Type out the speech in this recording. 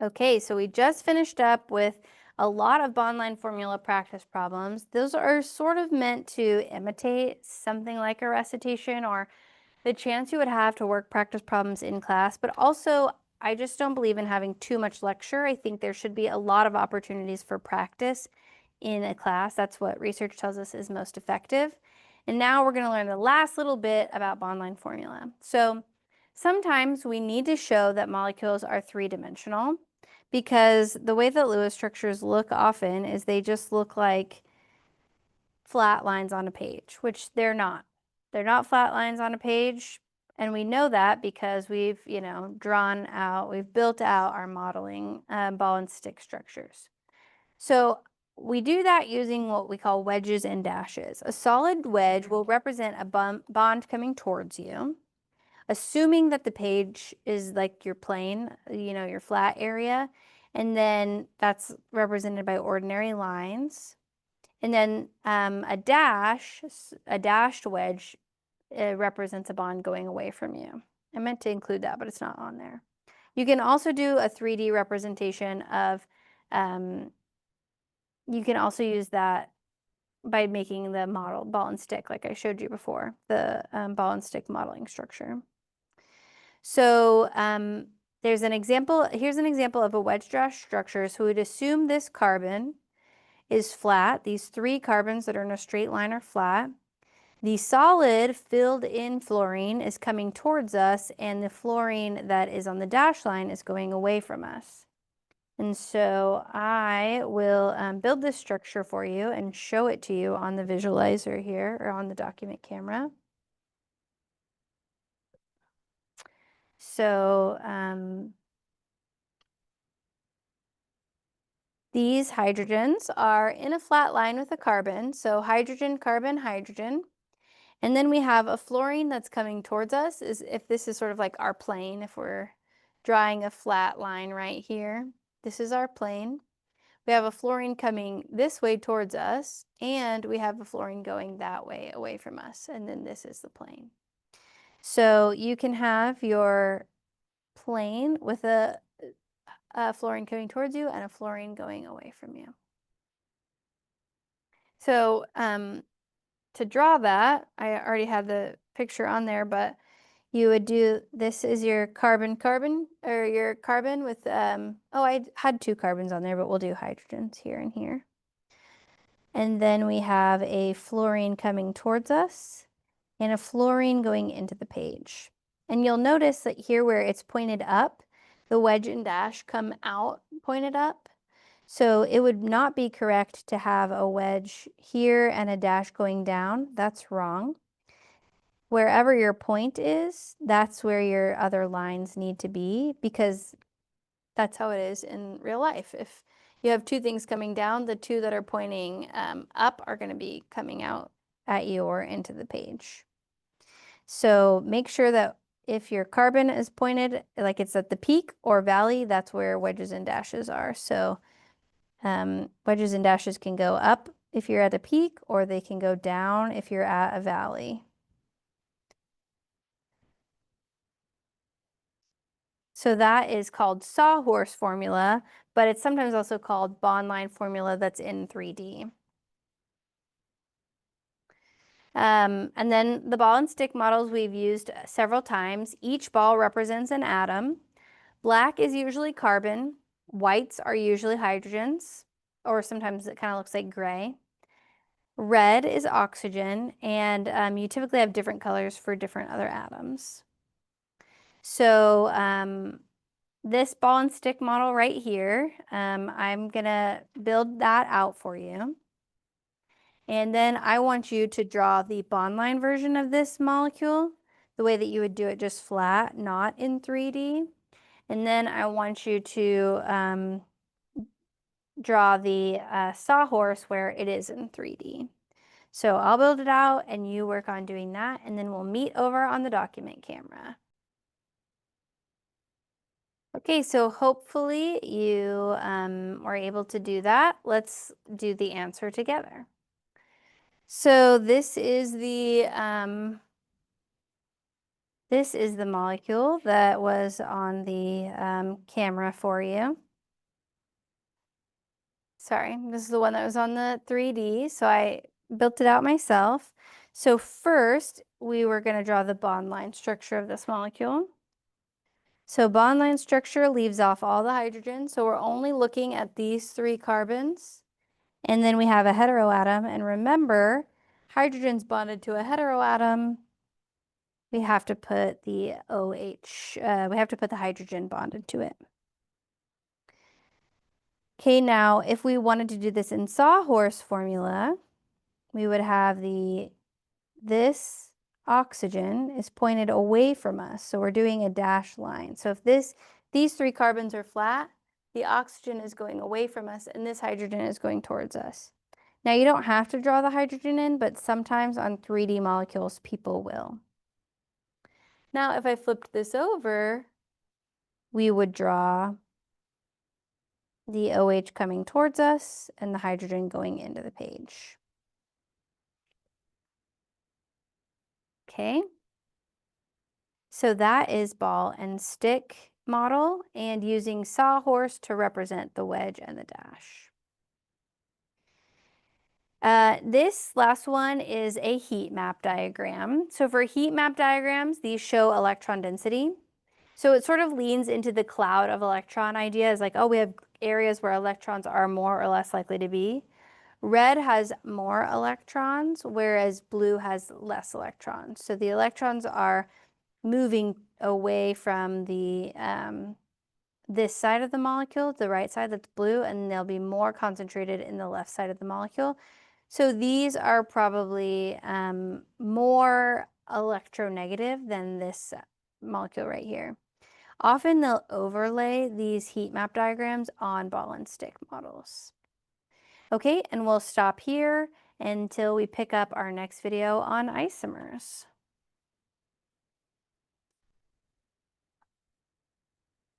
Okay, so we just finished up with a lot of bond-line formula practice problems. Those are sort of meant to imitate something like a recitation or the chance you would have to work practice problems in class, but also I just don't believe in having too much lecture. I think there should be a lot of opportunities for practice in a class. That's what research tells us is most effective. And now we're going to learn the last little bit about bond-line formula. So sometimes we need to show that molecules are three-dimensional because the way that Lewis structures look often is they just look like flat lines on a page, which they're not. They're not flat lines on a page, and we know that because we've, we've built out our modeling ball and stick structures. So we do that using what we call wedges and dashes. A solid wedge will represent a bond coming towards you, assuming that the page is like your plane, your flat area, and then that's represented by ordinary lines. And then a dashed wedge represents a bond going away from you. I meant to include that, but it's not on there. You can also do a 3D representation of, you can also use that by making the model ball and stick like I showed you before, the ball and stick modeling structure. So here's an example of a wedge dash structure. So we'd assume this carbon is flat. These three carbons that are in a straight line are flat. The solid filled in fluorine is coming towards us, and the fluorine that is on the dash line is going away from us. And so I will build this structure for you and show it to you on the visualizer here or on the document camera. So these hydrogens are in a flat line with a carbon. So hydrogen, carbon, hydrogen. And then we have a fluorine that's coming towards us, is if this is sort of like our plane, if we're drawing a flat line right here. This is our plane. We have a fluorine coming this way towards us, and we have a fluorine going that way away from us, and then this is the plane. So you can have your plane with a fluorine coming towards you and a fluorine going away from you. So to draw that, I already had the picture on there, but you would do, this is your carbon, or your carbon with, oh, I had two carbons on there, but we'll do hydrogens here and here. And then we have a fluorine coming towards us and a fluorine going into the page. And you'll notice that here where it's pointed up, the wedge and dash come out pointed up. So it would not be correct to have a wedge here and a dash going down. That's wrong. Wherever your point is, that's where your other lines need to be, because that's how it is in real life. If you have two things coming down, the two that are pointing up are going to be coming out at you or into the page. So make sure that if your carbon is pointed, like it's at the peak or valley, that's where wedges and dashes are. So wedges and dashes can go up if you're at a peak, or they can go down if you're at a valley. So that is called sawhorse formula, but it's sometimes also called bond line formula that's in 3D. And then the ball and stick models we've used several times. Each ball represents an atom. Black is usually carbon. Whites are usually hydrogens, or sometimes it kind of looks like gray. Red is oxygen, and you typically have different colors for different other atoms. So this ball and stick model right here, I'm gonna build that out for you. And then I want you to draw the bond line version of this molecule, the way that you would do it just flat, not in 3D. And then I want you to draw the sawhorse where it is in 3D. So I'll build it out and you work on doing that, and then we'll meet over on the document camera. Okay, so hopefully you were able to do that. Let's do the answer together. So this is the molecule that was on the camera for you. Sorry, this is the one that was on the 3D, so I built it out myself. So first, we were going to draw the bond line structure of this molecule. So bond line structure leaves off all the hydrogen, so we're only looking at these 3 carbons. And then we have a heteroatom, and remember, hydrogen's bonded to a heteroatom. We have to put the OH, we have to put the hydrogen bonded to it. Okay, now if we wanted to do this in Sawhorse formula, we would have this oxygen is pointed away from us. So we're doing a dashed line. So if these 3 carbons are flat, the oxygen is going away from us and this hydrogen is going towards us. Now you don't have to draw the hydrogen in, but sometimes on 3D molecules, people will. Now if I flipped this over, we would draw the OH coming towards us and the hydrogen going into the page. Okay, so that is ball and stick model and using Sawhorse to represent the wedge and the dash. This last one is a heat map diagram. So for heat map diagrams, these show electron density. So it sort of leans into the cloud of electron idea, is like, oh, we have areas where electrons are more or less likely to be. Red has more electrons, whereas blue has less electrons. So the electrons are moving away from the this side of the molecule, the right side that's blue, and they'll be more concentrated in the left side of the molecule. So these are probably more electronegative than this molecule right here. Often they'll overlay these heat map diagrams on ball and stick models. Okay, and we'll stop here until we pick up our next video on isomers.